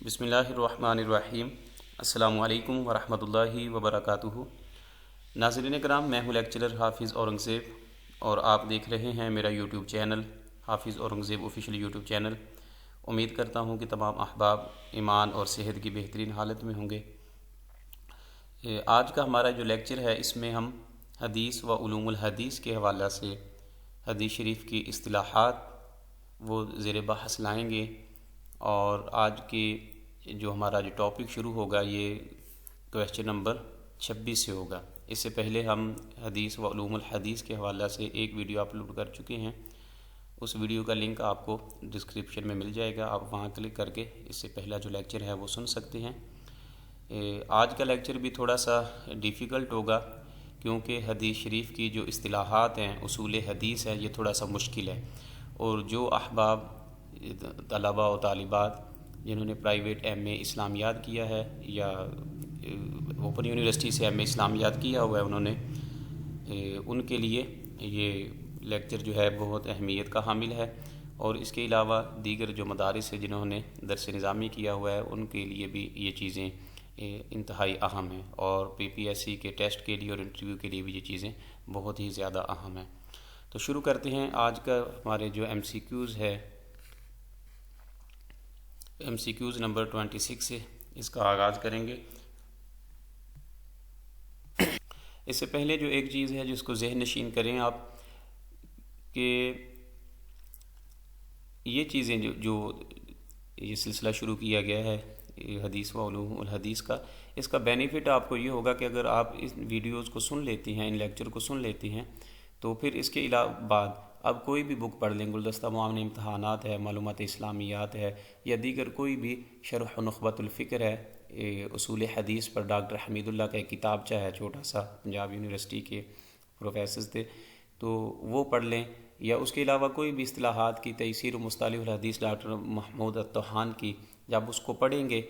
بسم اللہ الرحمن الرحیم۔ السلام علیکم ورحمۃ اللہ وبرکاتہ۔ ناظرین کرام، میں ہوں لیکچرر حافظ اورنگزیب اور آپ دیکھ رہے ہیں میرا یوٹیوب چینل حافظ اورنگزیب آفیشیل یوٹیوب چینل۔ امید کرتا ہوں کہ تمام احباب ایمان اور صحت کی بہترین حالت میں ہوں گے۔ آج کا ہمارا جو لیکچر ہے اس میں ہم حدیث و علوم الحدیث کے حوالہ سے حدیث شریف کی اصطلاحات وہ زیر بحث لائیں گے، اور آج کی جو ہمارا ٹاپک شروع ہوگا یہ کویسچن نمبر 26 سے ہوگا۔ اس سے پہلے ہم حدیث و علوم الحدیث کے حوالہ سے ایک ویڈیو اپلوڈ کر چکے ہیں، اس ویڈیو کا لنک آپ کو ڈسکرپشن میں مل جائے گا، آپ وہاں کلک کر کے اس سے پہلا جو لیکچر ہے وہ سن سکتے ہیں۔ آج کا لیکچر بھی تھوڑا سا ڈیفیکلٹ ہوگا کیونکہ حدیث شریف کی جو اصطلاحات ہیں، اصول حدیث ہے، یہ تھوڑا سا مشکل ہے، اور جو احباب طلباء و طالبات جنہوں نے پرائیویٹ ایم اے اسلامیات کیا ہے یا اوپن یونیورسٹی سے ایم اے اسلامیات کیا ہوا ہے، انہوں نے ان کے لیے یہ لیکچر جو ہے بہت اہمیت کا حامل ہے، اور اس کے علاوہ دیگر جو مدارس سے جنہوں نے درس نظامی کیا ہوا ہے ان کے لیے بھی یہ چیزیں انتہائی اہم ہیں، اور پی پی ایس سی کے ٹیسٹ کے لیے اور انٹرویو کے لیے بھی یہ چیزیں بہت ہی زیادہ اہم ہیں۔ تو شروع کرتے ہیں آج کا ہمارے جو ایم سی کیوز ہے، ایم سی کیوز نمبر 26 سے اس کا آغاز کریں گے۔ اس سے پہلے جو ایک چیز ہے جس کو ذہن نشین کریں آپ، کہ یہ چیزیں جو یہ سلسلہ شروع کیا گیا ہے حدیث و علوم الحدیث کا، اس کا بینیفٹ آپ کو یہ ہوگا کہ اگر آپ اس ویڈیوز کو سن لیتی ہیں، ان لیکچر کو سن لیتی ہیں، تو پھر اس کے بعد اب کوئی بھی بک پڑھ لیں، گلدستہ معاون امتحانات ہے، معلومات اسلامیات ہے، یا دیگر کوئی بھی شرح نخبۃ الفکر ہے، اصول حدیث پر ڈاکٹر حمید اللہ کا ایک کتابچہ ہے چھوٹا سا، پنجاب یونیورسٹی کے پروفیسرز تھے، تو وہ پڑھ لیں، یا اس کے علاوہ کوئی بھی اصطلاحات کی تیسیر و مصطلح الحدیث ڈاکٹر محمود الطحان کی، جب اس کو پڑھیں گے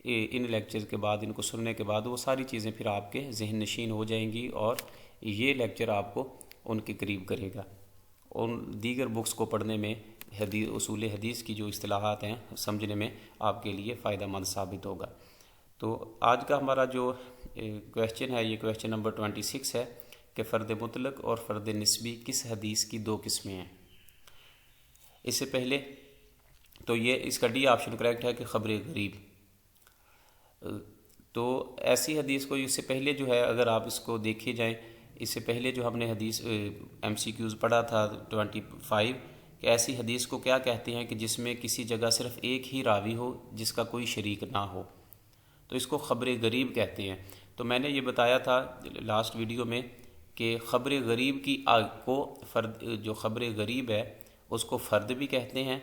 ان لیکچر کے بعد، ان کو سننے کے بعد، وہ ساری چیزیں پھر آپ کے ذہن نشین ہو جائیں گی، اور یہ لیکچر آپ کو ان کے قریب کرے گا، ان دیگر بکس کو پڑھنے میں اصول حدیث کی جو اصطلاحات ہیں سمجھنے میں آپ کے لیے فائدہ مند ثابت ہوگا۔ تو آج کا ہمارا جو کویسچن ہے، یہ کویسچن نمبر 26 ہے کہ فرد مطلق اور فرد نسبی کس حدیث کی دو قسمیں ہیں۔ اس سے پہلے تو یہ اس کا ڈی آپشن کریکٹ ہے کہ خبر غریب۔ تو ایسی حدیث کو اس سے پہلے جو ہے، اگر آپ اس کو دیکھے جائیں، اس سے پہلے جو ہم نے حدیث ایم سی کیوز پڑھا تھا 25، کہ ایسی حدیث کو کیا کہتے ہیں کہ جس میں کسی جگہ صرف ایک ہی راوی ہو جس کا کوئی شریک نہ ہو، تو اس کو خبر غریب کہتے ہیں۔ تو میں نے یہ بتایا تھا لاسٹ ویڈیو میں کہ خبر غریب کی کو جو خبر غریب ہے اس کو فرد بھی کہتے ہیں،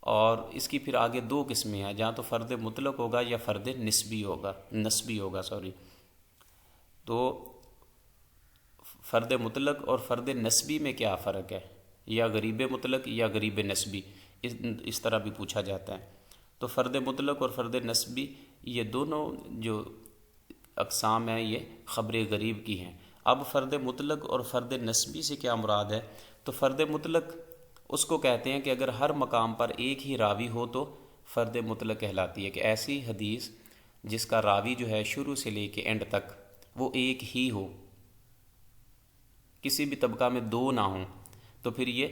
اور اس کی پھر آگے دو قسمیں ہیں، جہاں تو فرد مطلق ہوگا یا فرد نسبی ہوگا تو فرد مطلق اور فرد نسبی میں کیا فرق ہے، یا غریب مطلق یا غریب نسبی، اس طرح بھی پوچھا جاتا ہے۔ تو فرد مطلق اور فرد نسبی یہ دونوں جو اقسام ہیں یہ خبر غریب کی ہیں۔ اب فرد مطلق اور فرد نسبی سے کیا مراد ہے؟ تو فرد مطلق اس کو کہتے ہیں کہ اگر ہر مقام پر ایک ہی راوی ہو تو فرد مطلق کہلاتی ہے، کہ ایسی حدیث جس کا راوی جو ہے شروع سے لے کے اینڈ تک وہ ایک ہی ہو، کسی بھی طبقہ میں دو نہ ہوں، تو پھر یہ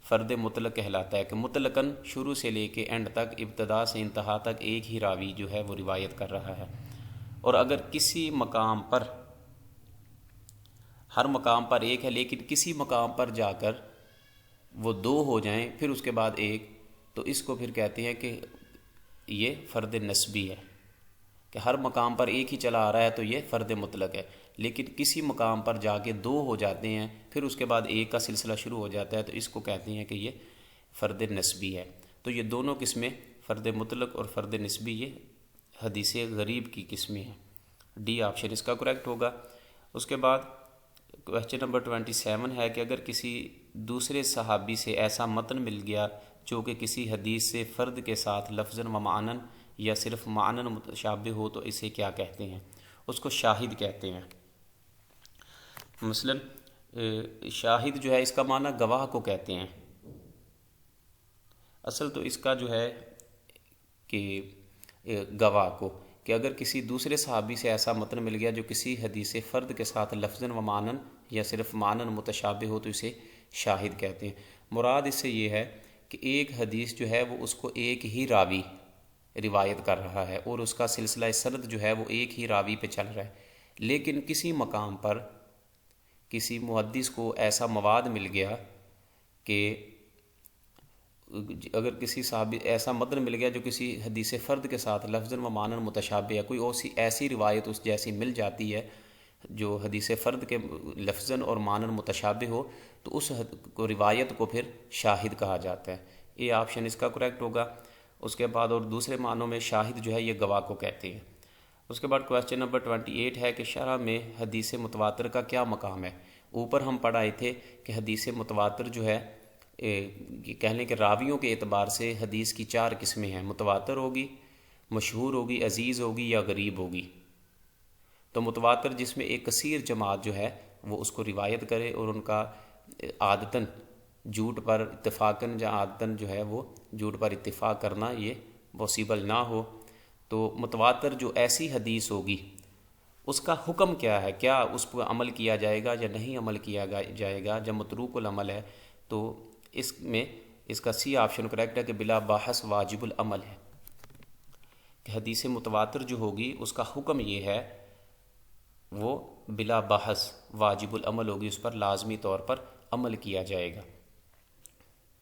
فرد مطلق کہلاتا ہے، کہ مطلقاً شروع سے لے کے اینڈ تک، ابتدا سے انتہا تک ایک ہی راوی جو ہے وہ روایت کر رہا ہے۔ اور اگر کسی مقام پر، ہر مقام پر ایک ہے لیکن کسی مقام پر جا کر وہ دو ہو جائیں پھر اس کے بعد ایک، تو اس کو پھر کہتے ہیں کہ یہ فرد نسبی ہے، کہ ہر مقام پر ایک ہی چلا آ رہا ہے تو یہ فرد مطلق ہے، لیکن کسی مقام پر جا کے دو ہو جاتے ہیں پھر اس کے بعد ایک کا سلسلہ شروع ہو جاتا ہے، تو اس کو کہتے ہیں کہ یہ فرد نسبی ہے۔ تو یہ دونوں قسمیں، فرد مطلق اور فرد نسبی، یہ حدیث غریب کی قسمیں ہیں۔ ڈی آپشن اس کا کریکٹ ہوگا۔ اس کے بعد کویسچن نمبر 27 ہے کہ اگر کسی دوسرے صحابی سے ایسا متن مل گیا جو کہ کسی حدیث سے فرد کے ساتھ لفظاً و معناً یا صرف معناً متشابہ ہو تو اسے کیا کہتے ہیں؟ اس کو شاہد کہتے ہیں۔ مثلا شاہد جو ہے اس کا معنی گواہ کو کہتے ہیں۔ اصل تو اس کا جو ہے کہ گواہ کو کہ اگر کسی دوسرے صحابی سے ایسا متن مل گیا جو کسی حدیث فرد کے ساتھ لفظاً و معنن یا صرف معنن متشابہ ہو تو اسے شاہد کہتے ہیں۔ مراد اس سے یہ ہے کہ ایک حدیث جو ہے وہ اس کو ایک ہی راوی روایت کر رہا ہے اور اس کا سلسلہ سند جو ہے وہ ایک ہی راوی پہ چل رہا ہے، لیکن کسی مقام پر کسی محدث کو ایسا مواد مل گیا کہ اگر کسی صحابی ایسا متن مل گیا جو کسی حدیث فرد کے ساتھ لفظاً و معنن متشابہ ہے، کوئی ایسی روایت اس جیسی مل جاتی ہے جو حدیث فرد کے لفظاً اور معنن متشابہ ہو، تو اس کو روایت کو پھر شاہد کہا جاتا ہے۔ یہ آپشن اس کا کریکٹ ہوگا۔ اس کے بعد اور دوسرے معنوں میں شاہد جو ہے یہ گواہ کو کہتے ہیں۔ اس کے بعد کویسچن نمبر 28 ہے کہ شرح میں حدیث متواتر کا کیا مقام ہے؟ اوپر ہم پڑھ آئے تھے کہ حدیث متواتر جو ہے کہہ لیں کہ راویوں کے اعتبار سے حدیث کی 4 قسمیں ہیں، متواتر ہوگی، مشہور ہوگی، عزیز ہوگی یا غریب ہوگی۔ تو متواتر جس میں ایک کثیر جماعت جو ہے وہ اس کو روایت کرے اور ان کا عادتاً جھوٹ پر اتفاقاً یا عادتاً جو ہے وہ جھوٹ پر اتفاق کرنا یہ پاسبل نہ ہو، تو متواتر جو ایسی حدیث ہوگی اس کا حکم کیا ہے، کیا اس پر عمل کیا جائے گا یا نہیں عمل کیا جائے گا؟ جب متروک العمل ہے تو اس میں اس کا سی آپشن کریکٹ ہے کہ بلا بحث واجب العمل ہے، کہ حدیث متواتر جو ہوگی اس کا حکم یہ ہے وہ بلا بحث واجب العمل ہوگی، اس پر لازمی طور پر عمل کیا جائے گا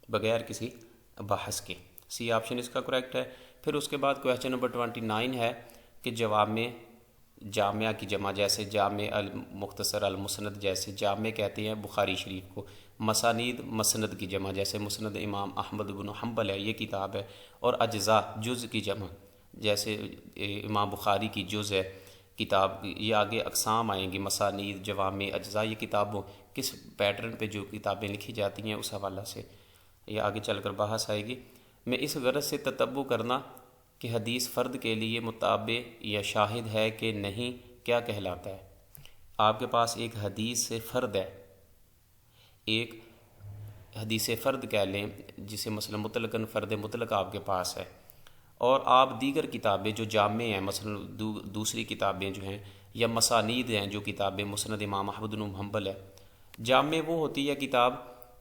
بغیر کسی بحث کے۔ سی آپشن اس کا کریکٹ ہے۔ پھر اس کے بعد کویسچن نمبر 29 ہے کہ جواب میں جامعہ کی جمع، جیسے جامع المختصر المسند، جیسے جامع کہتے ہیں بخاری شریف کو، مسانید مسند کی جمع جیسے مسند امام احمد بن حنبل ہے یہ کتاب ہے، اور اجزاء جز کی جمع جیسے امام بخاری کی جز ہے کتاب، یہ آگے اقسام آئیں گی، مسانید، جوامع، اجزاء، یہ کتابوں کس پیٹرن پہ جو کتابیں لکھی جاتی ہیں اس حوالہ سے یہ آگے چل کر بحث آئے گی۔ میں اس غرض سے تتبع کرنا کہ حدیث فرد کے لیے متابع یا شاہد ہے کہ نہیں کیا کہلاتا ہے؟ آپ کے پاس ایک حدیث فرد ہے، ایک حدیث فرد کہہ لیں جسے مثلا مطلقاً فرد مطلق آپ کے پاس ہے، اور آپ دیگر کتابیں جو جامع ہیں، مثلا دوسری کتابیں جو ہیں یا مسانید ہیں جو کتابیں مسند امام احمد بن حنبل ہے۔ جامع وہ ہوتی ہے کتاب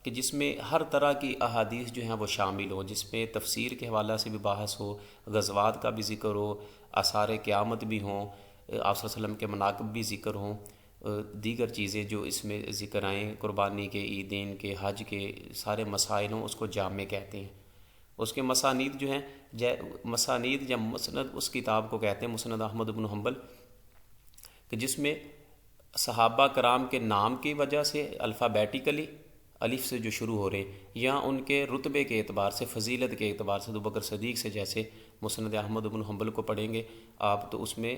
کہ جس میں ہر طرح کی احادیث جو ہیں وہ شامل ہوں، جس میں تفسیر کے حوالہ سے بھی بحث ہو، غزوات کا بھی ذکر ہو، آثار قیامت بھی ہوں، آپ صلی اللہ علیہ وسلم کے مناقب بھی ذکر ہوں، دیگر چیزیں جو اس میں ذکر آئیں، قربانی کے، عیدین کے، حج کے سارے مسائل ہوں، اس کو جامع کہتے ہیں۔ اس کے مسانید جو ہیں، مسانید یا مسند اس کتاب کو کہتے ہیں مسند احمد بن حنبل، کہ جس میں صحابہ کرام کے نام کی وجہ سے الفابیٹیکلی الف سے جو شروع ہو رہے ہیں، یا ان کے رتبے کے اعتبار سے، فضیلت کے اعتبار سے، ابوبکر صدیق سے جیسے مسند احمد بن حنبل کو پڑھیں گے آپ تو اس میں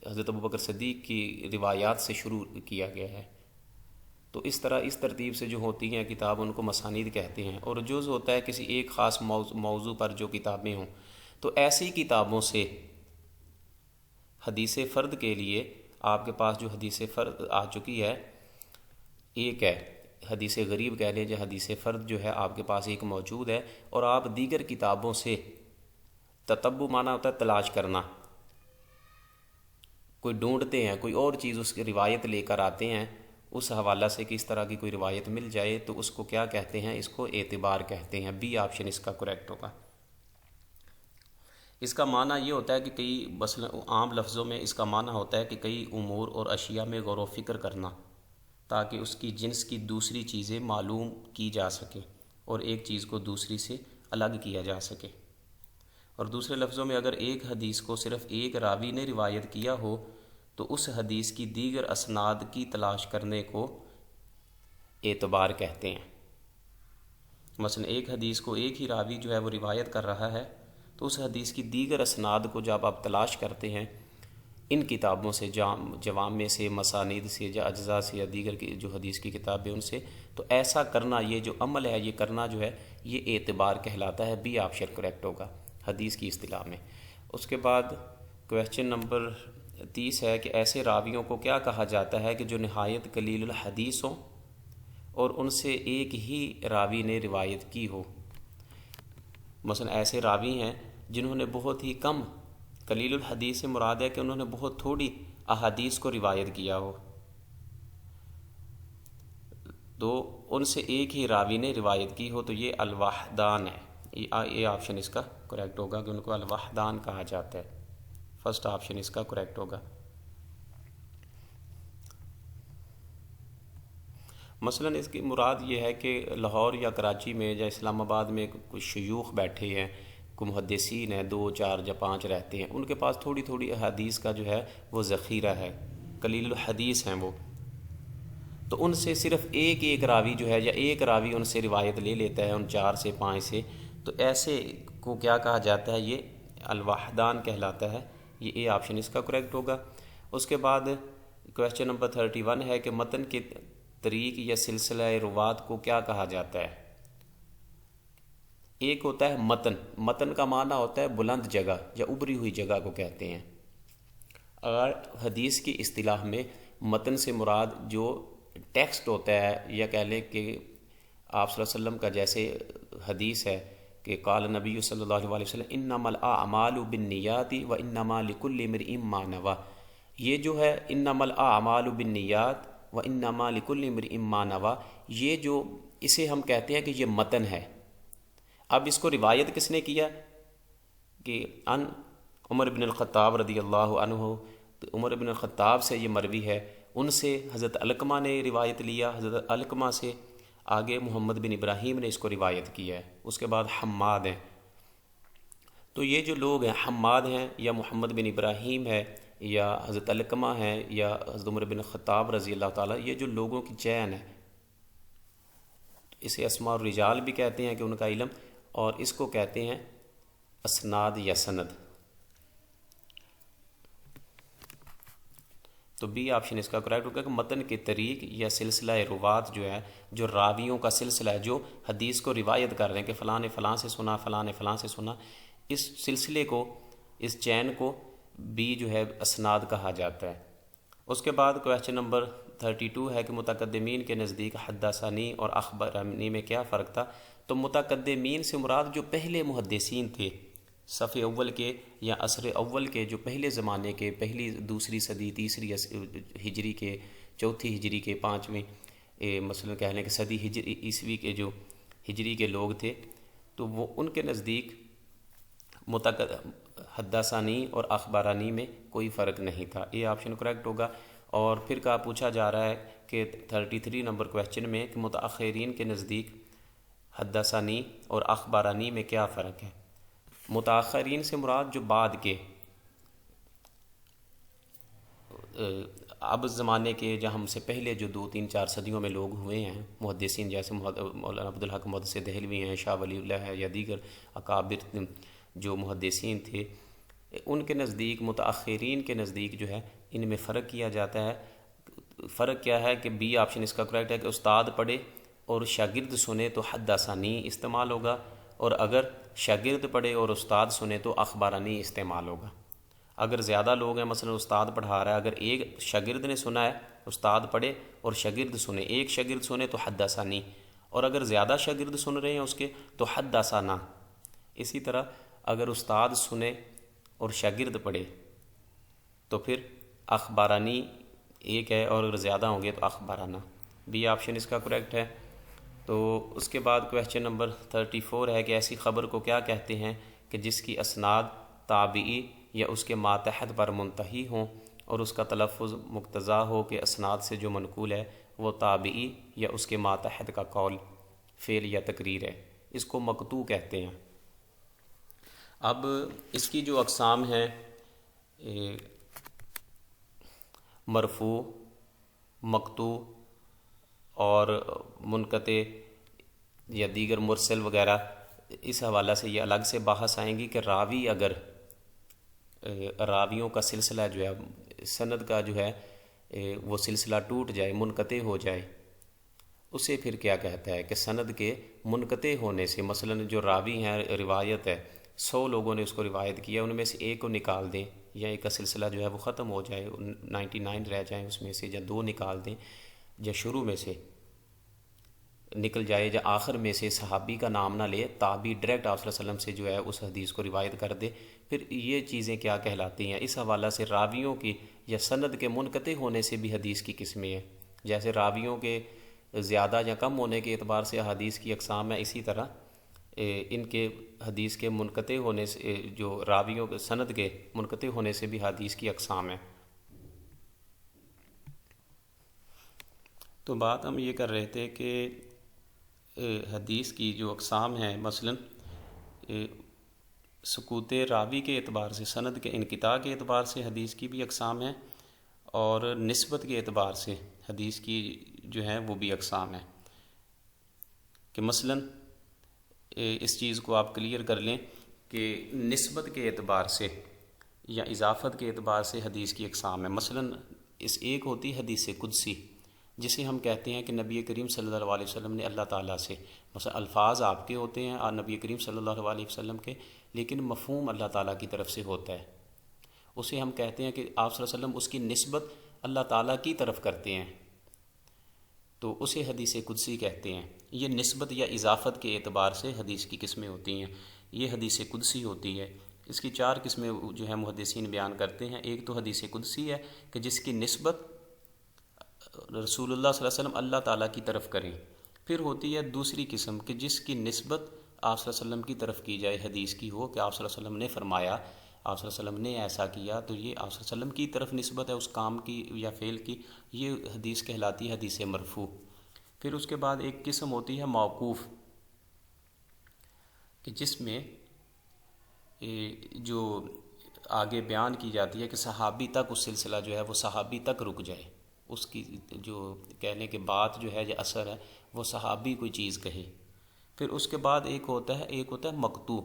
حضرت ابوبکر صدیق کی روایات سے شروع کیا گیا ہے، تو اس طرح اس ترتیب سے جو ہوتی ہیں کتاب ان کو مسانید کہتے ہیں۔ اور جز ہوتا ہے کسی ایک خاص موضوع پر جو کتابیں ہوں، تو ایسی کتابوں سے حدیث فرد کے لیے آپ کے پاس جو حدیث فرد آ چکی ہے ایک ہے، حدیث غریب کہہ لیں، جو حدیث فرد جو ہے آپ کے پاس ایک موجود ہے، اور آپ دیگر کتابوں سے تتبع معنی ہوتا ہے تلاش کرنا، کوئی ڈھونڈتے ہیں، کوئی اور چیز اس کی روایت لے کر آتے ہیں اس حوالہ سے کہ اس طرح کی کوئی روایت مل جائے تو اس کو کیا کہتے ہیں؟ اس کو اعتبار کہتے ہیں۔ بی آپشن اس کا کریکٹ ہوگا۔ اس کا معنی یہ ہوتا ہے کہ کئی مثلا عام لفظوں میں اس کا معنی ہوتا ہے کہ کئی امور اور اشیاء میں غور و فکر کرنا تاکہ اس کی جنس کی دوسری چیزیں معلوم کی جا سکیں اور ایک چیز کو دوسری سے الگ کیا جا سکے۔ اور دوسرے لفظوں میں اگر ایک حدیث کو صرف ایک راوی نے روایت کیا ہو تو اس حدیث کی دیگر اسناد کی تلاش کرنے کو اعتبار کہتے ہیں۔ مثلا ایک حدیث کو ایک ہی راوی جو ہے وہ روایت کر رہا ہے تو اس حدیث کی دیگر اسناد کو جب آپ تلاش کرتے ہیں ان کتابوں سے، جوامع سے، مسانید سے، یا اجزاء سے، یا دیگر کی جو حدیث کی کتابیں ان سے، تو ایسا کرنا، یہ جو عمل ہے یہ کرنا جو ہے یہ اعتبار کہلاتا ہے۔ بی آپشن کریکٹ ہوگا حدیث کی اصطلاح میں۔ اس کے بعد کویسچن نمبر 30 ہے کہ ایسے راویوں کو کیا کہا جاتا ہے کہ جو نہایت قلیل الحدیث ہوں اور ان سے ایک ہی راوی نے روایت کی ہو؟ مثلا ایسے راوی ہیں جنہوں نے بہت ہی کم قلیل الحدیث سے مراد ہے کہ انہوں نے بہت تھوڑی احادیث کو روایت کیا ہو، تو ان سے ایک ہی راوی نے روایت کی ہو، تو یہ الوحدان ہے۔ یہ آپشن اس کا کریکٹ ہوگا کہ ان کو الوحدان کہا جاتا ہے۔ فرسٹ آپشن اس کا کریکٹ ہوگا۔ مثلا اس کی مراد یہ ہے کہ لاہور یا کراچی میں یا اسلام آباد میں کچھ شیوخ بیٹھے ہیں، کوئی محدثین ہیں، 2 4 یا 5 رہتے ہیں، ان کے پاس تھوڑی تھوڑی احادیث کا جو ہے وہ ذخیرہ ہے، قلیل الحدیث ہیں وہ، تو ان سے صرف ایک راوی جو ہے یا ایک راوی ان سے روایت لے لیتا ہے، ان 4 سے 5 سے، تو ایسے کو کیا کہا جاتا ہے؟ یہ الوحدان کہلاتا ہے۔ یہ اے آپشن اس کا کریکٹ ہوگا۔ اس کے بعد کویسچن نمبر 31 ہے کہ متن کے طریق یا سلسلہ روات کو کیا کہا جاتا ہے؟ ایک ہوتا ہے متن، متن کا معنی ہوتا ہے بلند جگہ یا ابری ہوئی جگہ کو کہتے ہیں۔ اگر حدیث کی اصطلاح میں متن سے مراد جو ٹیکسٹ ہوتا ہے، یا کہہ لیں کہ آپ صلی اللہ علیہ وسلم کا جیسے حدیث ہے کہ قال نبی صلی اللہ علیہ وسلم انما الاعمال بالنیات وانما لکل امرئ ما نوی، یہ جو ہے انما الاعمال بالنیات وانما لکل امرئ ما نوی، یہ جو اسے ہم کہتے ہیں کہ یہ متن ہے۔ اب اس کو روایت کس نے کیا کہ ان عمر بن الخطاب رضی اللہ عنہ، تو عمر بن الخطاب سے یہ مروی ہے، ان سے حضرت علقمہ نے روایت لیا، حضرت علقمہ سے آگے محمد بن ابراہیم نے اس کو روایت کیا ہے، اس کے بعد حماد ہیں۔ تو یہ جو لوگ ہیں، حماد ہیں یا محمد بن ابراہیم ہے یا حضرت علقمہ ہیں یا حضرت عمر بن الخطاب رضی اللہ تعالیٰ، یہ جو لوگوں کی چین ہے، اسے اسماء الرجال بھی کہتے ہیں کہ ان کا علم، اور اس کو کہتے ہیں اسناد یا سند۔ تو بی آپشن اس کا کریکٹ ہوگا کہ متن کے طریق یا سلسلہ روات جو ہے، جو راویوں کا سلسلہ ہے، جو حدیث کو روایت کر رہے ہیں کہ فلاں نے فلاں سے سنا، فلاں نے فلاں سے سنا، اس سلسلے کو، اس چین کو بی جو ہے اسناد کہا جاتا ہے۔ اس کے بعد کویسچن نمبر 32 ہے کہ متقدمین کے نزدیک حدثانی اور اخبرانی میں کیا فرق تھا؟ تو متقدمین سے مراد جو پہلے محدثین تھے، صف اول کے یا عصر اول کے، جو پہلے زمانے کے، پہلی دوسری صدی، تیسری ہجری کے، چوتھی ہجری کے، 5ویں مثلا کہہ لیں کہ صدی ہجری عیسوی کے جو ہجری کے لوگ تھے، تو وہ ان کے نزدیک حدثانی اور اخبارانی میں کوئی فرق نہیں تھا۔ یہ آپشن کریکٹ ہوگا۔ اور پھر کا پوچھا جا رہا ہے کہ 33 نمبر کویسچن میں کہ متاخرین کے نزدیک حدثانی اور اخبارانی میں کیا فرق ہے؟ متاخرین سے مراد جو بعد کے، اب زمانے کے، جہاں ہم سے پہلے جو 2 3 4 صدیوں میں لوگ ہوئے ہیں محدثین، جیسے مولانا عبدالحق محدث دہلوی ہیں، شاہ ولی اللہ ہے، یا دیگر اکابر جو محدثین تھے، ان کے نزدیک، متاخرین کے نزدیک جو ہے ان میں فرق کیا جاتا ہے۔ فرق کیا ہے کہ بی آپشن اس کا کریکٹ ہے کہ استاد پڑھے اور شاگرد سنے تو حدثانی استعمال ہوگا، اور اگر شاگرد پڑھے اور استاد سنے تو اخبارانی استعمال ہوگا۔ اگر زیادہ لوگ ہیں، مثلا استاد پڑھا رہا ہے، اگر ایک شاگرد نے سنا ہے، استاد پڑھے اور شاگرد سنے، ایک شاگرد سنے تو حدثانی، اور اگر زیادہ شاگرد سن رہے ہیں اس کے تو حدثنا۔ اسی طرح اگر استاد سنے اور شاگرد پڑھے تو پھر اخبارانی ایک ہے، اور اگر زیادہ ہوں گے تو اخبارانہ۔ بی آپشن اس کا کریکٹ ہے۔ تو اس کے بعد کویسچن نمبر 34 ہے کہ ایسی خبر کو کیا کہتے ہیں کہ جس کی اسناد تابعی یا اس کے ماتحت پر منتہی ہوں اور اس کا تلفظ مقتضا ہو کہ اسناد سے جو منقول ہے وہ تابعی یا اس کے ماتحت کا قول، فعل یا تقریر ہے، اس کو مقطوع کہتے ہیں۔ اب اس کی جو اقسام ہیں، مرفوع، مقطوع اور منقطع یا دیگر مرسل وغیرہ، اس حوالہ سے یہ الگ سے بحث آئیں گی کہ راوی اگر راویوں کا سلسلہ جو ہے، سند کا جو ہے وہ سلسلہ ٹوٹ جائے، منقطع ہو جائے، اسے پھر کیا کہتا ہے کہ سند کے منقطع ہونے سے، مثلا جو راوی ہیں، روایت ہے 100 لوگوں نے اس کو روایت کیا، ان میں سے ایک کو نکال دیں، یا ایک کا سلسلہ جو ہے وہ ختم ہو جائے، 99 رہ جائیں اس میں سے، یا 2 نکال دیں، یا شروع میں سے نکل جائے یا آخر میں سے صحابی کا نام نہ لے، تابعی ڈائریکٹ آپ صلی اللہ علیہ وسلم سے جو ہے اس حدیث کو روایت کر دے، پھر یہ چیزیں کیا کہلاتی ہیں؟ اس حوالہ سے راویوں کی یا سند کے منقطع ہونے سے بھی حدیث کی قسمیں ہیں. جیسے راویوں کے زیادہ یا کم ہونے کے اعتبار سے حدیث کی اقسام ہے، اسی طرح ان کے حدیث کے منقطع ہونے سے، جو راویوں کے سند کے منقطع ہونے سے بھی حدیث کی اقسام ہیں. تو بات ہم یہ کر رہے تھے کہ حدیث کی جو اقسام ہیں، مثلاً سکوت راوی کے اعتبار سے، سند کے انقطاع کے اعتبار سے حدیث کی بھی اقسام ہیں، اور نسبت کے اعتبار سے حدیث کی جو ہیں وہ بھی اقسام ہیں. کہ مثلاً اس چیز کو آپ کلیئر کر لیں کہ نسبت کے اعتبار سے یا اضافت کے اعتبار سے حدیث کی اقسام ہے. مثلاً ایک ہوتی ہے حدیث قدسی، جسے ہم کہتے ہیں کہ نبی کریم صلی اللہ علیہ وسلم نے اللہ تعالیٰ سے، مثلا الفاظ آپ کے ہوتے ہیں اور نبی کریم صلی اللہ علیہ وسلم کے، لیکن مفہوم اللہ تعالیٰ کی طرف سے ہوتا ہے. اسے ہم کہتے ہیں کہ آپ صلی اللہ علیہ وسلم اس کی نسبت اللہ تعالیٰ کی طرف کرتے ہیں، تو اسے حدیث قدسی کہتے ہیں. یہ نسبت یا اضافت کے اعتبار سے حدیث کی قسمیں ہوتی ہیں. یہ حدیث قدسی ہوتی ہے. اس کی 4 قسمیں جو ہے محدثین بیان کرتے ہیں. ایک تو حدیث قدسی ہے کہ جس کی نسبت رسول اللہ صلی اللہ علیہ وسلم اللہ تعالیٰ کی طرف کریں. پھر ہوتی ہے دوسری قسم کہ جس کی نسبت آپ صلی اللہ علیہ وسلم کی طرف کی جائے، حدیث کی ہو کہ آپ صلی اللہ علیہ وسلم نے فرمایا، آپ صلی اللہ علیہ وسلم نے ایسا کیا، تو یہ آپ صلی اللہ علیہ وسلم کی طرف نسبت ہے اس کام کی یا فعل کی. یہ حدیث کہلاتی ہے حدیث مرفوع. پھر اس کے بعد ایک قسم ہوتی ہے موقوف، کہ جس میں جو آگے بیان کی جاتی ہے کہ صحابی تک اس سلسلہ جو ہے وہ صحابی تک رک جائے، اس کی جو کہنے کے بات جو ہے یا اثر ہے وہ صحابی کوئی چیز کہے. پھر اس کے بعد ایک ہوتا ہے مقطوع،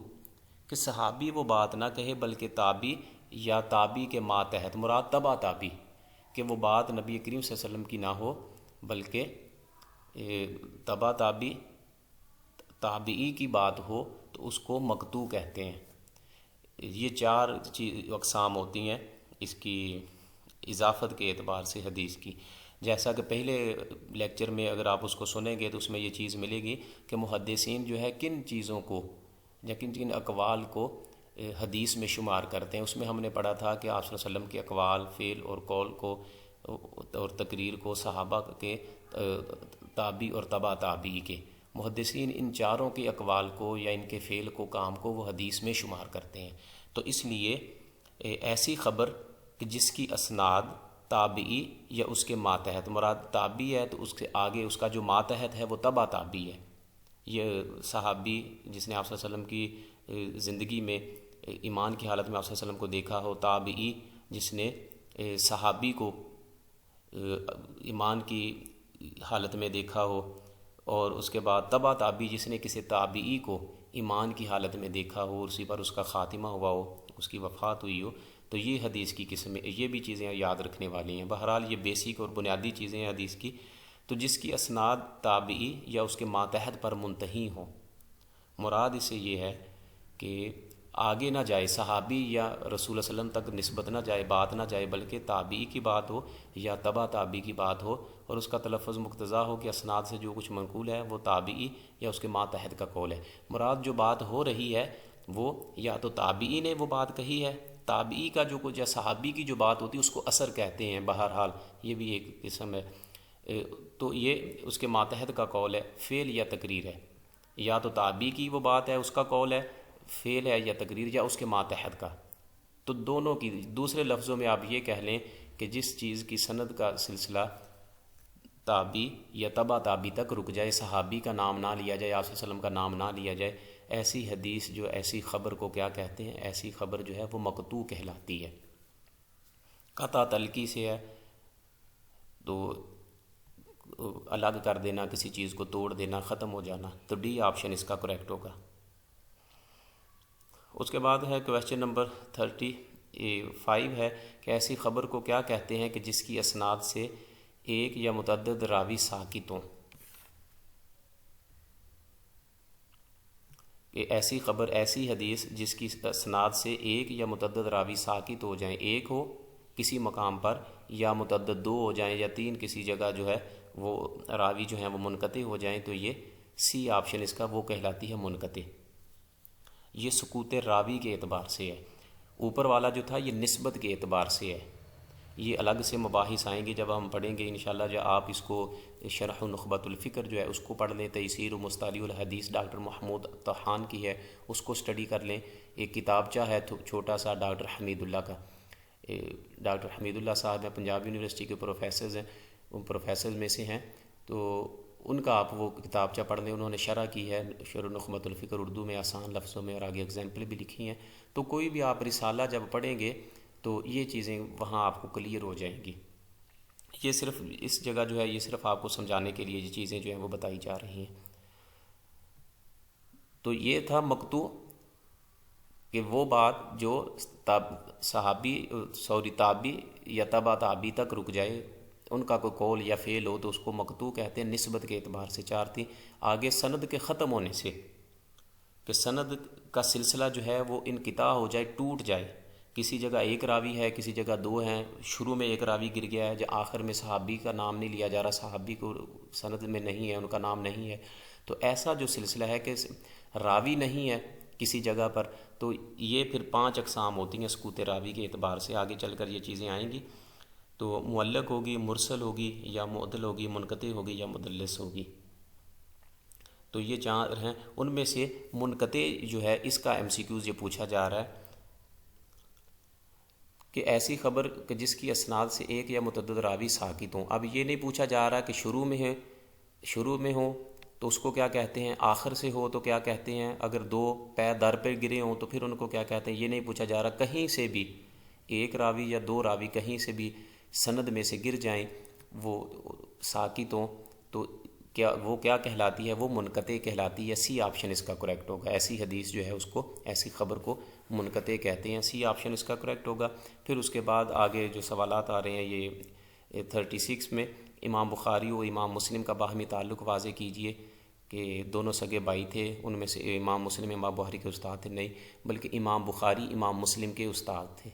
کہ صحابی وہ بات نہ کہے بلکہ تابعی یا تابعی کے ماتحت، مراد تبع تابعی، کہ وہ بات نبی کریم صلی اللہ علیہ وسلم کی نہ ہو بلکہ تبع تابعی کی بات ہو، تو اس کو مقطوع کہتے ہیں. یہ 4 اقسام ہوتی ہیں اس کی اضافت کے اعتبار سے حدیث کی. جیسا کہ پہلے لیکچر میں اگر آپ اس کو سنیں گے تو اس میں یہ چیز ملے گی کہ محدثین جو ہے کن چیزوں کو یا کن اقوال کو حدیث میں شمار کرتے ہیں. اس میں ہم نے پڑھا تھا کہ آپ صلی اللہ علیہ وسلم کے اقوال، فعل اور قول کو اور تقریر کو، صحابہ کے تابعی اور تبع تابعی کے، محدثین ان 4 کے اقوال کو یا ان کے فعل کو، کام کو وہ حدیث میں شمار کرتے ہیں. تو اس لیے ایسی خبر کہ جس کی اسناد تابعی یا اس کے ماتحت، مراد تابعی ہے تو اس کے آگے اس کا جو ماتحت ہے وہ تبع تابعی ہے. یہ صحابی جس نے آپ صلی اللہ علیہ وسلم کی زندگی میں ایمان کی حالت میں آپ صلی اللہ علیہ وسلم کو دیکھا ہو، تابعی جس نے صحابی کو ایمان کی حالت میں دیکھا ہو، اور اس کے بعد تبع تابعی جس نے کسی تابعی کو ایمان کی حالت میں دیکھا ہو، اسی پر اس کا خاتمہ ہوا ہو، اس کی وفات ہوئی ہو. تو یہ حدیث کی قسمیں، یہ بھی چیزیں یاد رکھنے والی ہیں. بہرحال یہ بیسک اور بنیادی چیزیں ہیں حدیث کی. تو جس کی اسناد تابعی یا اس کے ماتحت پر منتہی ہوں، مراد اس سے یہ ہے کہ آگے نہ جائے، صحابی یا رسول اللہ صلی اللہ علیہ وسلم تک نسبت نہ جائے، بات نہ جائے، بلکہ تابعی کی بات ہو یا تبع تابعی کی بات ہو، اور اس کا تلفظ مقتضا ہو کہ اسناد سے جو کچھ منقول ہے وہ تابعی یا اس کے ماتحت کا قول ہے. مراد جو بات ہو رہی ہے وہ یا تو تابعی نے وہ بات کہی ہے، تابعی کا جو کچھ یا صحابی کی جو بات ہوتی ہے اس کو اثر کہتے ہیں. بہرحال یہ بھی ایک قسم ہے. تو یہ اس کے ماتحت کا قول ہے، فعل یا تقریر ہے. یا تو تابعی کی وہ بات ہے، اس کا قول ہے، فعل ہے یا تقریر، یا اس کے ماتحت کا. تو دونوں کی، دوسرے لفظوں میں آپ یہ کہہ لیں کہ جس چیز کی سند کا سلسلہ تابعی یا تبع تابعی تک رک جائے، صحابی کا نام نہ لیا جائے، آپ صلی اللہ علیہ وسلم کا نام نہ لیا جائے، ایسی حدیث جو ایسی خبر کو کیا کہتے ہیں؟ ایسی خبر جو ہے وہ مقطوع کہلاتی ہے. قطع تلقی سے ہے تو الگ کر دینا، کسی چیز کو توڑ دینا، ختم ہو جانا. تو ڈی آپشن اس کا کریکٹ ہوگا. اس کے بعد ہے کویسچن نمبر 35 ہے کہ ایسی خبر کو کیا کہتے ہیں کہ جس کی اسناد سے ایک یا متعدد راوی ساکت ہوں. کہ ایسی خبر، ایسی حدیث جس کی اسناد سے ایک یا متعدد راوی ساکت ہو جائیں، ایک ہو کسی مقام پر، یا متعدد 2 ہو جائیں، یا 3 کسی جگہ جو ہے وہ راوی جو ہیں وہ منقطع ہو جائیں تو یہ سی آپشن اس کا وہ کہلاتی ہے منقطع۔ یہ سکوت راوی کے اعتبار سے ہے۔ اوپر والا جو تھا یہ نسبت کے اعتبار سے ہے۔ یہ الگ سے مباحث آئیں گے جب ہم پڑھیں گے انشاءاللہ، جو آپ اس کو شرح نخبۃ الفکر جو ہے اس کو پڑھ لیں، تیسیر و مصطلح الحدیث ڈاکٹر محمود طحان کی ہے، اس کو سٹڈی کر لیں۔ ایک کتابچہ ہے چھوٹا سا ڈاکٹر حمید اللہ کا، ڈاکٹر حمید اللہ صاحب ہیں، پنجاب یونیورسٹی کے پروفیسرز ہیں، ان پروفیسرز میں سے ہیں، تو ان کا آپ وہ کتابچہ پڑھ لیں، انہوں نے شرح کی ہے، شرح نخبۃ الفکر، اردو میں آسان لفظوں میں، اور آگے ایگزامپل بھی لکھی ہیں۔ تو کوئی بھی آپ رسالہ جب پڑھیں گے تو یہ چیزیں وہاں آپ کو کلیئر ہو جائیں گی۔ یہ صرف اس جگہ جو ہے یہ صرف آپ کو سمجھانے کے لیے یہ چیزیں جو ہیں وہ بتائی جا رہی ہیں۔ تو یہ تھا مقطوع، کہ وہ بات جو تابعی یا تبع تابعی تک رک جائے، ان کا کوئی قول یا فعل ہو تو اس کو مقطوع کہتے ہیں نسبت کے اعتبار سے۔ چار تھی آگے سند کے ختم ہونے سے، کہ سند کا سلسلہ جو ہے وہ انقطاع ہو جائے، ٹوٹ جائے، کسی جگہ ایک راوی ہے، کسی جگہ دو ہیں، شروع میں ایک راوی گر گیا ہے، جو آخر میں صحابی کا نام نہیں لیا جا رہا، صحابی کو سند میں نہیں ہے، ان کا نام نہیں ہے، تو ایسا جو سلسلہ ہے کہ راوی نہیں ہے کسی جگہ پر، تو یہ پھر 5 اقسام ہوتی ہیں سکوت راوی کے اعتبار سے۔ آگے چل کر یہ چیزیں آئیں گی، تو معلق ہوگی، مرسل ہوگی، یا معدل ہوگی، منقطع ہوگی، یا مدلس ہوگی۔ تو یہ 4 ہیں، ان میں سے منقطع جو ہے اس کا MCQs یہ پوچھا جا رہا ہے کہ ایسی خبر کہ جس کی اسناد سے ایک یا متعدد راوی ساقط ہوں۔ اب یہ نہیں پوچھا جا رہا کہ شروع میں ہو تو اس کو کیا کہتے ہیں، آخر سے ہو تو کیا کہتے ہیں، اگر 2 پے در پہ گرے ہوں تو پھر ان کو کیا کہتے ہیں، یہ نہیں پوچھا جا رہا۔ کہیں سے بھی ایک راوی یا 2 راوی کہیں سے بھی سند میں سے گر جائیں، وہ ساقط ہوں، تو وہ کیا کہلاتی ہے، وہ منقطع کہلاتی ہے۔ سی آپشن اس کا کریکٹ ہوگا۔ ایسی حدیث جو ہے اس کو، ایسی خبر کو منقطع کہتے ہیں، سی آپشن اس کا کریکٹ ہوگا۔ پھر اس کے بعد آگے جو سوالات آ رہے ہیں یہ 36 میں، امام بخاری و امام مسلم کا باہمی تعلق واضح کیجئے، کہ دونوں سگے بھائی تھے، ان میں سے امام مسلم امام بخاری کے استاد تھے، نہیں بلکہ امام بخاری امام مسلم کے استاد تھے،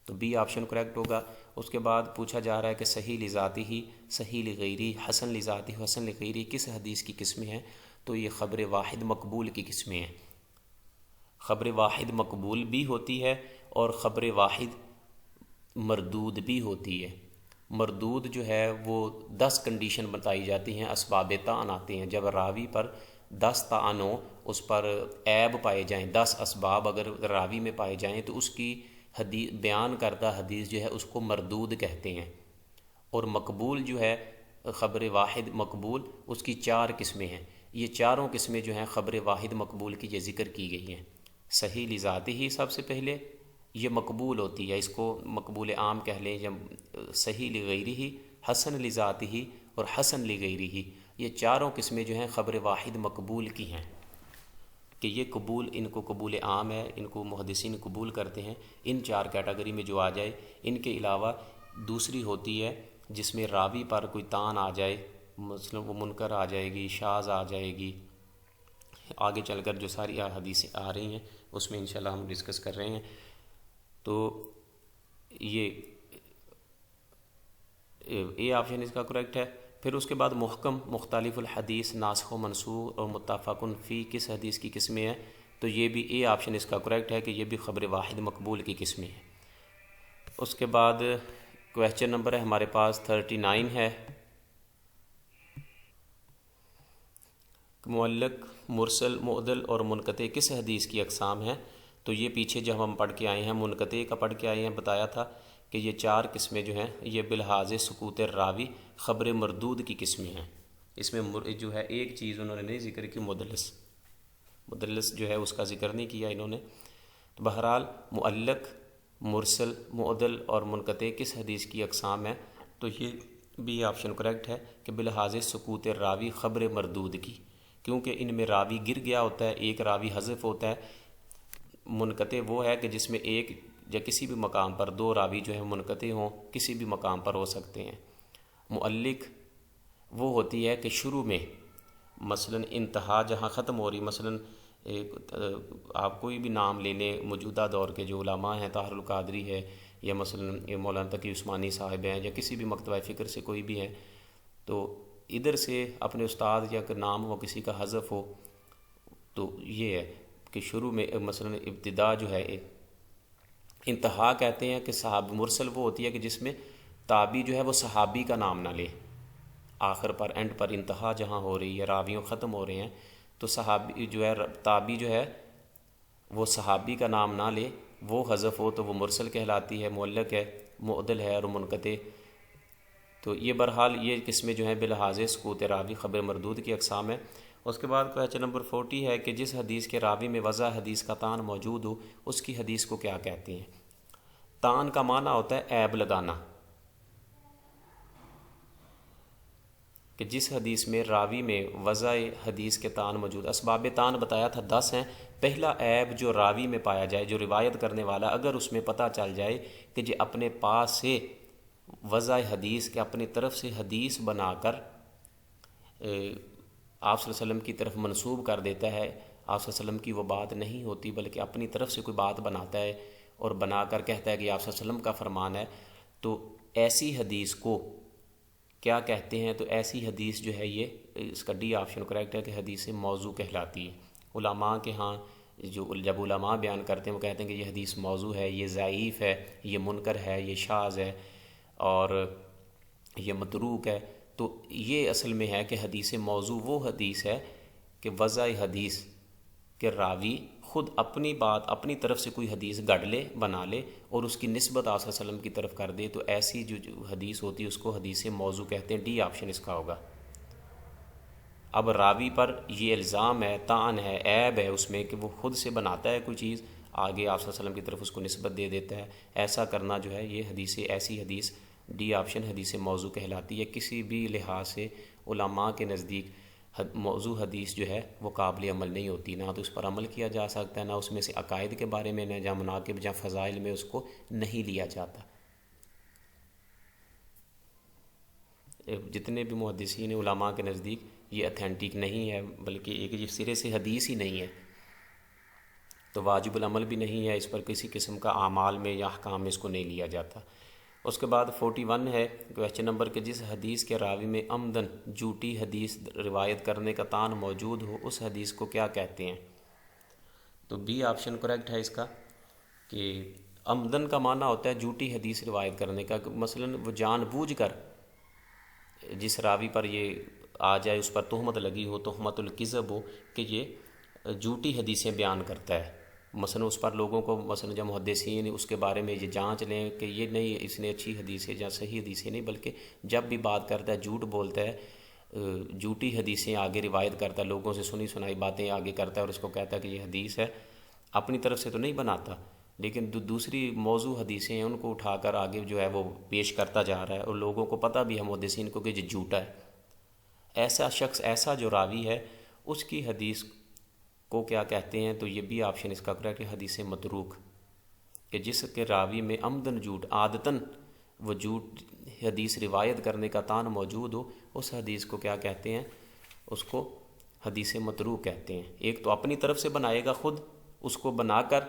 تو بی آپشن کریکٹ ہوگا۔ اس کے بعد پوچھا جا رہا ہے کہ صحیح لذاتی ہی، صحیح لغیری، حسن لذاتی، حسن لغیری کس حدیث کی قسمیں ہیں، تو یہ خبر واحد مقبول کی قسمیں ہیں۔ خبر واحد مقبول بھی ہوتی ہے اور خبر واحد مردود بھی ہوتی ہے۔ مردود جو ہے وہ 10 کنڈیشن بتائی جاتی ہیں، اسباب طعن آتے ہیں، جب راوی پر 10 طعن ہو، اس پر عیب پائے جائیں، 10 اسباب اگر راوی میں پائے جائیں تو اس کی حدیث بیان کردہ حدیث جو ہے اس کو مردود کہتے ہیں۔ اور مقبول جو ہے خبر واحد مقبول، اس کی 4 قسمیں ہیں۔ یہ چاروں قسمیں جو ہیں خبر واحد مقبول کی یہ ذکر کی گئی ہیں۔ صحیح لذاتی ہی سب سے پہلے یہ مقبول ہوتی ہے، اس کو مقبول عام کہہ لیں، یا صحیح لغیری ہی، حسن لذاتی ہی اور حسن لغیری ہی، یہ چاروں قسمیں جو ہیں خبر واحد مقبول کی ہیں، کہ یہ قبول، ان کو قبول عام ہے، ان کو محدثین قبول کرتے ہیں۔ ان 4 کیٹیگری میں جو آ جائے، ان کے علاوہ دوسری ہوتی ہے جس میں راوی پر کوئی طعن آ جائے، مثلا وہ منکر آ جائے گی، شاذ آ جائے گی، آگے چل کر جو ساری حدیثیں آ رہی ہیں اس میں انشاءاللہ ہم ڈسکس کر رہے ہیں۔ تو یہ اے آپشن اس کا کریکٹ ہے۔ پھر اس کے بعد محکم، مختلف الحدیث، ناسخ و منسوخ اور متفق فی کس حدیث کی قسمیں ہیں، تو یہ بھی اے آپشن اس کا کریکٹ ہے کہ یہ بھی خبر واحد مقبول کی قسمیں ہیں۔ اس کے بعد کویسچن نمبر ہے ہمارے پاس 39 ہے، معلق، مرسل، معضل اور منقطع کس حدیث کی اقسام ہیں، تو یہ پیچھے جب ہم پڑھ کے آئے ہیں، منقطع کا پڑھ کے آئے ہیں، بتایا تھا کہ یہ 4 قسمیں جو ہیں یہ بلحاظ سکوت راوی خبر مردود کی قسمیں ہیں۔ اس میں جو ہے ایک چیز انہوں نے نہیں ذکر کی، مدلس جو ہے اس کا ذکر نہیں کیا انہوں نے۔ تو بہرحال معلق، مرسل، معضل اور منقطع کس حدیث کی اقسام ہیں، تو یہ بھی آپشن کریکٹ ہے کہ بلحاظ سکوت راوی خبر مردود کی، کیونکہ ان میں راوی گر گیا ہوتا ہے، ایک راوی حذف ہوتا ہے۔ منقطع وہ ہے کہ جس میں ایک یا کسی بھی مقام پر 2 راوی جو ہیں منقطع ہوں، کسی بھی مقام پر ہو سکتے ہیں۔ معلق وہ ہوتی ہے کہ شروع میں مثلا انتہا جہاں ختم ہو رہی، مثلا آپ کوئی بھی نام لے لیں موجودہ دور کے جو علماء ہیں، طاہر القادری ہے، یا مثلا مولانا تقی عثمانی صاحب ہیں، یا کسی بھی مکتبہ فکر سے کوئی بھی ہے، تو ادھر سے اپنے استاد یا نام ہو کسی کا حذف ہو تو یہ ہے کہ شروع میں مثلا ابتدا جو ہے انتہا کہتے ہیں کہ صحابی مرسل وہ ہوتی ہے کہ جس میں تابعی جو ہے وہ صحابی کا نام نہ لے، آخر پر اینڈ پر انتہا جہاں ہو رہی ہے، راویوں ختم ہو رہے ہیں، تو صحابی جو ہے تابعی جو ہے وہ صحابی کا نام نہ لے، وہ حذف ہو تو وہ مرسل کہلاتی ہے، معلق ہے، معدل ہے اور منقطع۔ تو یہ بہرحال یہ قسمیں جو ہیں بلحاظ سقوط راوی خبر مردود کی اقسام ہے۔ اس کے بعد کویسچن نمبر 40 ہے کہ جس حدیث کے راوی میں وضع حدیث کا تان موجود ہو اس کی حدیث کو کیا کہتے ہیں؟ تان کا معنی ہوتا ہے عیب لگانا، کہ جس حدیث میں راوی میں وضع حدیث کے تان موجود، اسباب تان بتایا تھا 10 ہیں۔ پہلا عیب جو راوی میں پایا جائے، جو روایت کرنے والا اگر اس میں پتہ چل جائے کہ جی اپنے پاس سے وضع حدیث کے اپنی طرف سے حدیث بنا کر آپ صلی اللہ علیہ وسلم کی طرف منسوب کر دیتا ہے، آپ صلی اللہ علیہ وسلم کی وہ بات نہیں ہوتی بلکہ اپنی طرف سے کوئی بات بناتا ہے اور بنا کر کہتا ہے کہ آپ صلی اللہ علیہ وسلم کا فرمان ہے، تو ایسی حدیث کو کیا کہتے ہیں؟ تو ایسی حدیث جو ہے یہ اس کا ڈی آپشن کریکٹ ہے کہ حدیث موضوع کہلاتی ہے۔ علماء کے ہاں جب علماء بیان کرتے ہیں وہ کہتے ہیں کہ یہ حدیث موضوع ہے، یہ ضعیف ہے، یہ منکر ہے، یہ شاذ ہے اور یہ متروک ہے۔ تو یہ اصل میں ہے کہ حدیث موضوع وہ حدیث ہے کہ وضع حدیث کہ راوی خود اپنی بات اپنی طرف سے کوئی حدیث گڑھ لے، بنا لے اور اس کی نسبت آپ صلی اللہ علیہ وسلم کی طرف کر دے، تو ایسی جو حدیث ہوتی ہے اس کو حدیث موضوع کہتے ہیں۔ ڈی آپشن اس کا ہوگا۔ اب راوی پر یہ الزام ہے، طعن ہے، عیب ہے اس میں کہ وہ خود سے بناتا ہے کوئی چیز، آگے آپ صلی اللہ علیہ وسلم کی طرف اس کو نسبت دے دیتا ہے، ایسا کرنا جو ہے یہ حدیث ایسی حدیث ڈی آپشن حدیث موضوع کہلاتی ہے۔ کسی بھی لحاظ سے علماء کے نزدیک موضوع حدیث جو ہے وہ قابل عمل نہیں ہوتی، نہ تو اس پر عمل کیا جا سکتا ہے، نہ اس میں سے عقائد کے بارے میں، نہ جہاں مناقب جہاں فضائل میں اس کو نہیں لیا جاتا۔ جتنے بھی محدثین علماء کے نزدیک یہ اتھینٹک نہیں ہے، بلکہ ایک یہ سرے سے حدیث ہی نہیں ہے، تو واجب العمل بھی نہیں ہے، اس پر کسی قسم کا اعمال میں یا احکام میں اس کو نہیں لیا جاتا۔ اس کے بعد 41 ہے کویسچن نمبر کہ جس حدیث کے راوی میں عمدن جھوٹی حدیث روایت کرنے کا تان موجود ہو اس حدیث کو کیا کہتے ہیں؟ تو بی آپشن کریکٹ ہے اس کا، کہ عمدن کا معنی ہوتا ہے جھوٹی حدیث روایت کرنے کا، مثلا وہ جان بوجھ کر جس راوی پر یہ آ جائے، اس پر تہمت لگی ہو، تہمت الکذب ہو کہ یہ جھوٹی حدیثیں بیان کرتا ہے، مثلا اس پر لوگوں کو مثلا جب محدثین اس کے بارے میں یہ جانچ لیں کہ یہ نہیں اس نے اچھی حدیث ہے یا صحیح حدیثیں نہیں، بلکہ جب بھی بات کرتا ہے جھوٹ بولتا ہے، جھوٹی حدیثیں آگے روایت کرتا ہے، لوگوں سے سنی سنائی باتیں آگے کرتا ہے اور اس کو کہتا ہے کہ یہ حدیث ہے، اپنی طرف سے تو نہیں بناتا لیکن دوسری موضوع حدیثیں ہیں ان کو اٹھا کر آگے جو ہے وہ پیش کرتا جا رہا ہے اور لوگوں کو پتہ بھی ہے محدثین کو کہ یہ جھوٹا ہے۔ ایسا شخص، ایسا جو راوی ہے اس کی حدیث کو کیا کہتے ہیں؟ تو یہ بھی آپشن اس کا کریکٹ ہے، حدیث متروک، کہ جس کے راوی میں عمدن جھوٹ، عادتاً وہ جھوٹ حدیث روایت کرنے کا تان موجود ہو، اس حدیث کو کیا کہتے ہیں؟ اس کو حدیث متروک کہتے ہیں۔ ایک تو اپنی طرف سے بنائے گا خود، اس کو بنا کر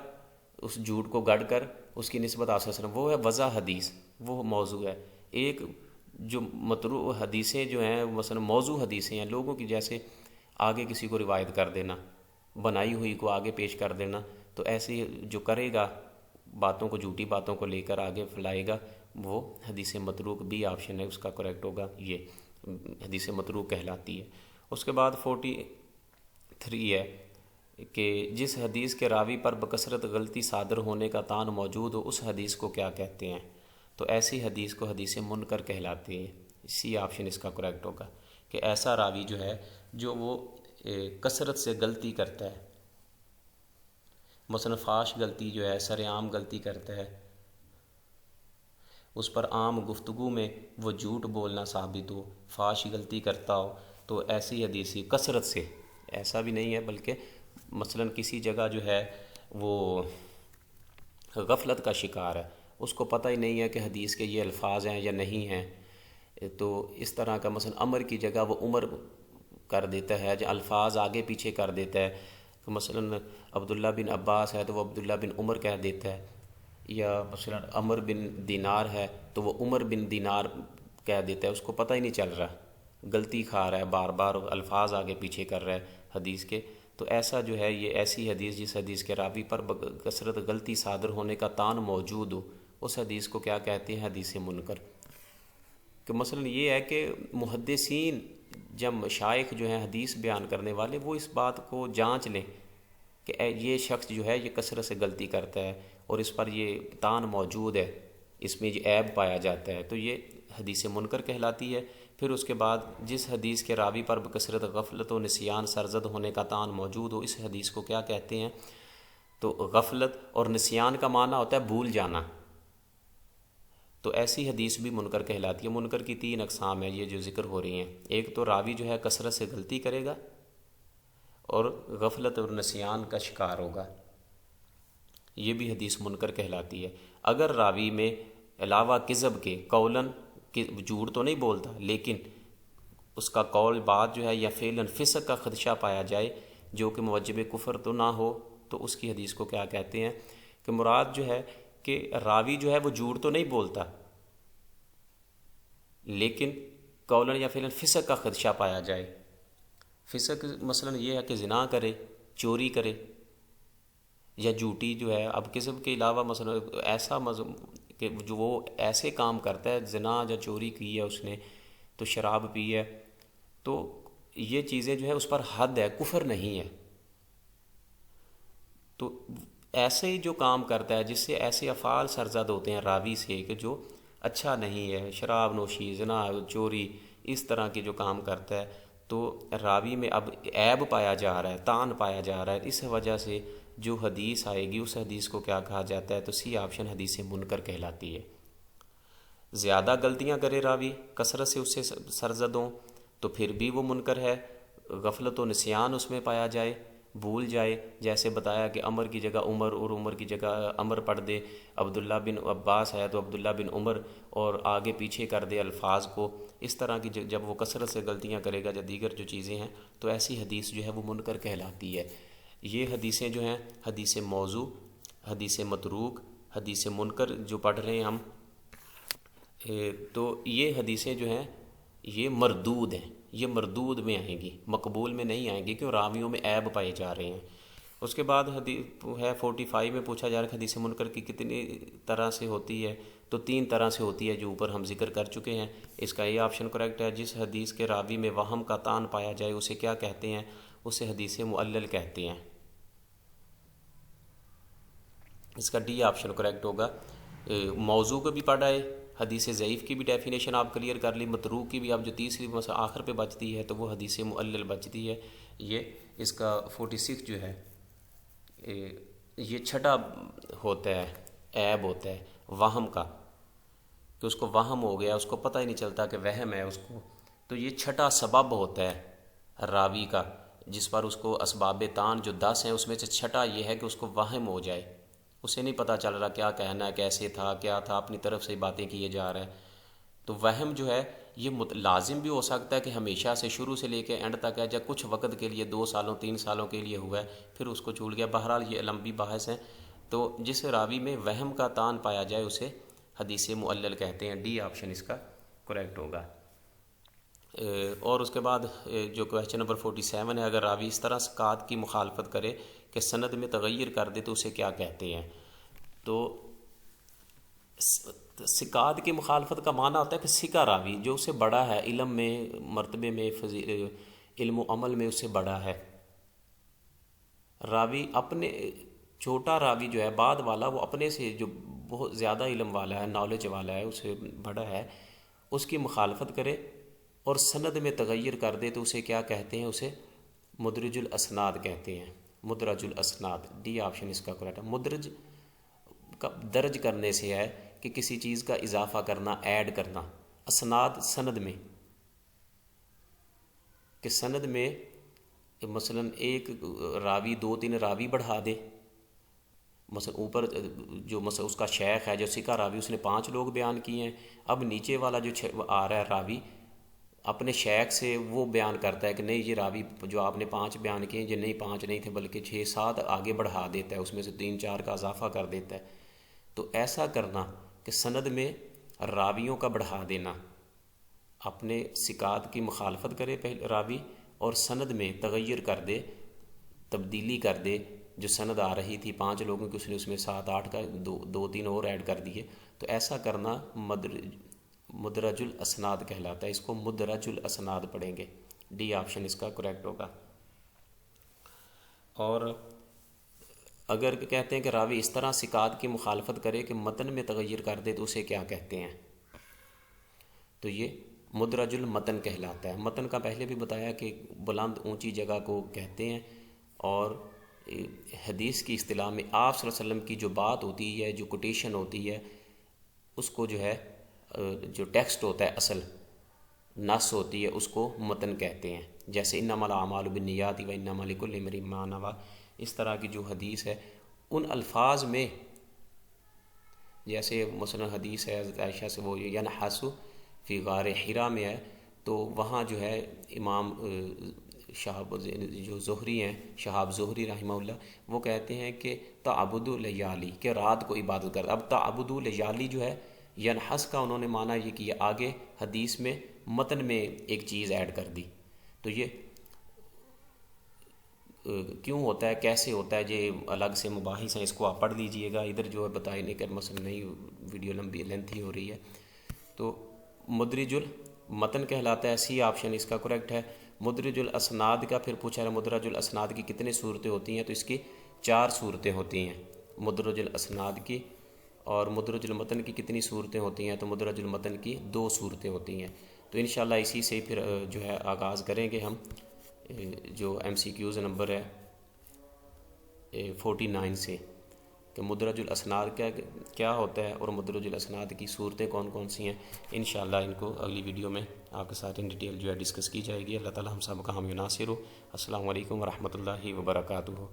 اس جھوٹ کو گڑھ کر اس کی نسبت آپ صلی اللہ علیہ وسلم، وہ ہے وضع حدیث، وہ موضوع ہے۔ ایک جو متروک حدیثیں جو ہیں مثلا موضوع حدیثیں ہیں، لوگوں کی جیسے آگے کسی کو روایت کر دینا، بنائی ہوئی کو آگے پیش کر دینا، تو ایسے جو کرے گا باتوں کو، جھوٹی باتوں کو لے کر آگے پھیلائے گا، وہ حدیث متروک بی آپشن ہے اس کا کریکٹ ہوگا، یہ حدیث متروک کہلاتی ہے۔ اس کے بعد 43 ہے کہ جس حدیث کے راوی پر بکثرت غلطی صادر ہونے کا تان موجود ہو اس حدیث کو کیا کہتے ہیں؟ تو ایسی حدیث کو حدیث منکر کہلاتے ہیں۔ سی آپشن اس کا کریکٹ ہوگا، کہ ایسا راوی جو ہے جو وہ کثرت سے غلطی کرتا ہے، مثلا فاش غلطی جو ہے، سر عام غلطی کرتا ہے، اس پر عام گفتگو میں وہ جھوٹ بولنا ثابت ہو، فاش غلطی کرتا ہو، تو ایسی حدیث کثرت سے، ایسا بھی نہیں ہے بلکہ مثلا کسی جگہ جو ہے وہ غفلت کا شکار ہے، اس کو پتہ ہی نہیں ہے کہ حدیث کے یہ الفاظ ہیں یا نہیں ہیں، تو اس طرح کا مثلا امر کی جگہ وہ عمر کر دیتا ہے، جو الفاظ آگے پیچھے کر دیتا ہے، تو مثلا عبداللہ بن عباس ہے تو وہ عبداللہ بن عمر کہہ دیتا ہے، یا مثلا عمر بن دینار ہے تو وہ عمر بن دینار کہہ دیتا ہے، اس کو پتہ ہی نہیں چل رہا غلطی کھا رہا ہے، بار بار الفاظ آگے پیچھے کر رہا ہے حدیث کے، تو ایسا جو ہے یہ ایسی حدیث جس حدیث کے راوی پر کثرت غلطی صادر ہونے کا تان موجود ہو، اس حدیث کو کیا کہتے ہیں؟ حدیث منکر۔ کہ مثلا یہ ہے کہ محدثین جب مشائخ جو ہیں حدیث بیان کرنے والے، وہ اس بات کو جانچ لیں کہ یہ شخص جو ہے یہ کثرت سے غلطی کرتا ہے اور اس پر یہ تان موجود ہے، اس میں یہ عیب پایا جاتا ہے، تو یہ حدیث منکر کہلاتی ہے۔ پھر اس کے بعد جس حدیث کے راوی پر بکثرت غفلت و نسیان سرزد ہونے کا تان موجود ہو، اس حدیث کو کیا کہتے ہیں؟ تو غفلت اور نسیان کا معنی ہوتا ہے بھول جانا، تو ایسی حدیث بھی منکر کہلاتی ہے۔ منکر کی 3 اقسام ہیں یہ جو ذکر ہو رہی ہیں، ایک تو راوی جو ہے کثرت سے غلطی کرے گا اور غفلت اور نسیان کا شکار ہوگا، یہ بھی حدیث منکر کہلاتی ہے۔ اگر راوی میں علاوہ کذب کے قولاً جھوٹ تو نہیں بولتا، لیکن اس کا قول بات جو ہے یا فعلاً فسق کا خدشہ پایا جائے جو کہ موجب کفر تو نہ ہو، تو اس کی حدیث کو کیا کہتے ہیں؟ کہ مراد جو ہے کہ راوی جو ہے وہ جھوٹ تو نہیں بولتا، لیکن قولاً یا فعلاً فسق کا خدشہ پایا جائے۔ فسق مثلا یہ ہے کہ زنا کرے، چوری کرے، یا جھوٹی جو ہے، اب کذب کے علاوہ مثلا ایسا کہ جو وہ ایسے کام کرتا ہے، زنا یا چوری کی ہے اس نے، تو شراب پی ہے، تو یہ چیزیں جو ہے اس پر حد ہے، کفر نہیں ہے۔ تو ایسے ہی جو کام کرتا ہے جس سے ایسے افعال سرزد ہوتے ہیں راوی سے کہ جو اچھا نہیں ہے، شراب نوشی، زنا، چوری، اس طرح کے جو کام کرتا ہے، تو راوی میں اب عیب پایا جا رہا ہے، تان پایا جا رہا ہے، اس وجہ سے جو حدیث آئے گی اس حدیث کو کیا کہا جاتا ہے؟ تو سی آپشن حدیث منکر کہلاتی ہے۔ زیادہ غلطیاں کرے راوی، کثرت سے اس سے سرزد ہوں، تو پھر بھی وہ منکر ہے۔ غفلت و نسیان اس میں پایا جائے، بھول جائے، جیسے بتایا کہ عمر کی جگہ عمر اور عمر کی جگہ عمر پڑھ دے، عبداللہ بن عباس ہے تو عبداللہ بن عمر، اور آگے پیچھے کر دے الفاظ کو، اس طرح کی جب وہ کثرت سے غلطیاں کرے گا یا دیگر جو چیزیں ہیں، تو ایسی حدیث جو ہے وہ منکر کہلاتی ہے۔ یہ حدیثیں جو ہیں، حدیث موضوع، حدیث متروک، حدیث منکر جو پڑھ رہے ہیں ہم، تو یہ حدیثیں جو ہیں یہ مردود ہیں، یہ مردود میں آئیں گی، مقبول میں نہیں آئیں گی، کیوں؟ راویوں میں عیب پائے جا رہے ہیں۔ اس کے بعد حدیث ہے 45 میں پوچھا جا رہا ہے حدیث منکر کی کتنی طرح سے ہوتی ہے؟ تو 3 طرح سے ہوتی ہے جو اوپر ہم ذکر کر چکے ہیں۔ اس کا یہ آپشن کریکٹ ہے، جس حدیث کے راوی میں وہم کا تان پایا جائے اسے کیا کہتے ہیں؟ اسے حدیث معلل کہتے ہیں۔ اس کا ڈی آپشن کریکٹ ہوگا۔ موضوع کو بھی پڑھا ہے، حدیث ضعیف کی بھی ڈیفینیشن آپ کلیئر کر لی، متروک کی بھی اب جو تیسری مثلا آخر پہ بچتی ہے تو وہ حدیث معلل بچتی ہے۔ یہ اس کا 46 جو ہے یہ چھٹا ہوتا ہے، عیب ہوتا ہے وہم کا، کہ اس کو وہم ہو گیا، اس کو پتہ ہی نہیں چلتا کہ وہم ہے اس کو، تو یہ چھٹا سبب ہوتا ہے راوی کا، جس پر اس کو اسباب تان جو 10 ہیں اس میں سے چھٹا یہ ہے کہ اس کو وہم ہو جائے، اسے نہیں پتہ چل رہا کیا کہنا ہے، کیسے تھا، کیا تھا، اپنی طرف سے باتیں کیے جا رہا ہے۔ تو وہم جو ہے یہ لازم بھی ہو سکتا ہے کہ ہمیشہ سے شروع سے لے کے اینڈ تک ہے، جب کچھ وقت کے لیے 2 سالوں 3 سالوں کے لیے ہوا ہے پھر اس کو چھوڑ گیا، بہرحال یہ لمبی بحث ہے۔ تو جس راوی میں وہم کا تان پایا جائے اسے حدیث معلل کہتے ہیں، ڈی آپشن اس کا کریکٹ ہوگا۔ اور اس کے بعد جو کویسچن نمبر 47 ہے، اگر راوی اس طرح ثقات کی مخالفت کرے کہ سند میں تغیر کر دے تو اسے کیا کہتے ہیں؟ تو ثقات کی مخالفت کا معنی ہوتا ہے کہ ثقہ راوی جو اس سے بڑا ہے، علم میں، مرتبے میں، علم و عمل میں اس سے بڑا ہے، راوی اپنے چھوٹا راوی جو ہے بعد والا، وہ اپنے سے جو بہت زیادہ علم والا ہے، نالج والا ہے، اس سے بڑا ہے، اس کی مخالفت کرے اور سند میں تغیر کر دے تو اسے کیا کہتے ہیں؟ اسے مدرج الاسناد کہتے ہیں، مدرج الاسناد، ڈی آپشن اس کا کریکٹ ہے۔ مدرج کا درج کرنے سے ہے کہ کسی چیز کا اضافہ کرنا، ایڈ کرنا، اسناد سند میں، کہ سند میں مثلا ایک راوی 2-3 راوی بڑھا دے، مثلا اوپر جو مثلا اس کا شیخ ہے جو ثقہ راوی، اس نے 5 لوگ بیان کیے ہیں، اب نیچے والا جو آ رہا ہے راوی اپنے شیخ سے وہ بیان کرتا ہے کہ نہیں یہ راوی جو آپ نے 5 بیان کیے یہ نہیں 5 نہیں تھے بلکہ 6-7 آگے بڑھا دیتا ہے، اس میں سے 3-4 کا اضافہ کر دیتا ہے۔ تو ایسا کرنا کہ سند میں راویوں کا بڑھا دینا، اپنے ثقات کی مخالفت کرے پہلے راوی، اور سند میں تغیر کر دے، تبدیلی کر دے، جو سند آ رہی تھی 5 لوگوں کی اس میں 7 8 کا 2 3 اور ایڈ کر دیے، تو ایسا کرنا مدرج الاسناد کہلاتا ہے۔ اس کو مدرج الاسناد پڑھیں گے، ڈی آپشن اس کا کریکٹ ہوگا۔ اور اگر کہتے ہیں کہ راوی اس طرح ثقات کی مخالفت کرے کہ متن میں تغیر کر دے تو اسے کیا کہتے ہیں؟ تو یہ مدرج المتن کہلاتا ہے۔ متن کا پہلے بھی بتایا کہ بلند اونچی جگہ کو کہتے ہیں، اور حدیث کی اصطلاح میں آپ صلی اللہ علیہ وسلم کی جو بات ہوتی ہے، جو کوٹیشن ہوتی ہے، اس کو جو ہے جو ٹیکسٹ ہوتا ہے، اصل نص ہوتی ہے، اس کو متن کہتے ہیں۔ جیسے انما الاعمال بالنیات وانما لکل امرئ ما نوی، اس طرح کی جو حدیث ہے ان الفاظ میں، جیسے مثلا حدیث ہے حضرت عائشہ سے وہ ینحس فی غار حرا میں ہے، تو وہاں جو ہے امام شہاب جو زہری ہیں، شہاب زہری رحمہ اللہ، وہ کہتے ہیں کہ تعبد لیالی، کہ رات کو عبادت کر۔ اب تعبد لیالی جو ہے ینحس کا انہوں نے معنی یہ کیا، آگے حدیث میں متن میں ایک چیز ایڈ کر دی۔ تو یہ کیوں ہوتا ہے، کیسے ہوتا ہے، یہ الگ سے مباحث ہیں، اس کو آپ پڑھ لیجئے گا، ادھر جو ہے بتائی نہیں کر، مثلا نہیں، ویڈیو لمبی لینتھی ہو رہی ہے۔ تو مدرج المتن کہلاتا ہے، سی آپشن اس کا کریکٹ ہے۔ مدرج الاسناد کا پھر پوچھا ہے، مدرج الاسناد کی کتنے صورتیں ہوتی ہیں؟ تو اس کی 4 صورتیں ہوتی ہیں مدرج الاسناد کی۔ اور مدرج المتن کی کتنی صورتیں ہوتی ہیں؟ تو مدرج المتن کی 2 صورتیں ہوتی ہیں۔ تو انشاءاللہ اسی سے پھر جو ہے آغاز کریں گے ہم، جو ایم سی کیوز نمبر ہے 49 سے، کہ مدرج الاسناد کیا ہوتا ہے اور مدرج الاسناد کی صورتیں کون کون سی ہیں۔ انشاءاللہ ان کو اگلی ویڈیو میں آپ کے ساتھ ان ڈیٹیل جو ہے ڈسکس کی جائے گی۔ اللہ تعالی ہم سب کا حامی و ناصر ہو۔ السلام علیکم ورحمۃ اللہ وبرکاتہ۔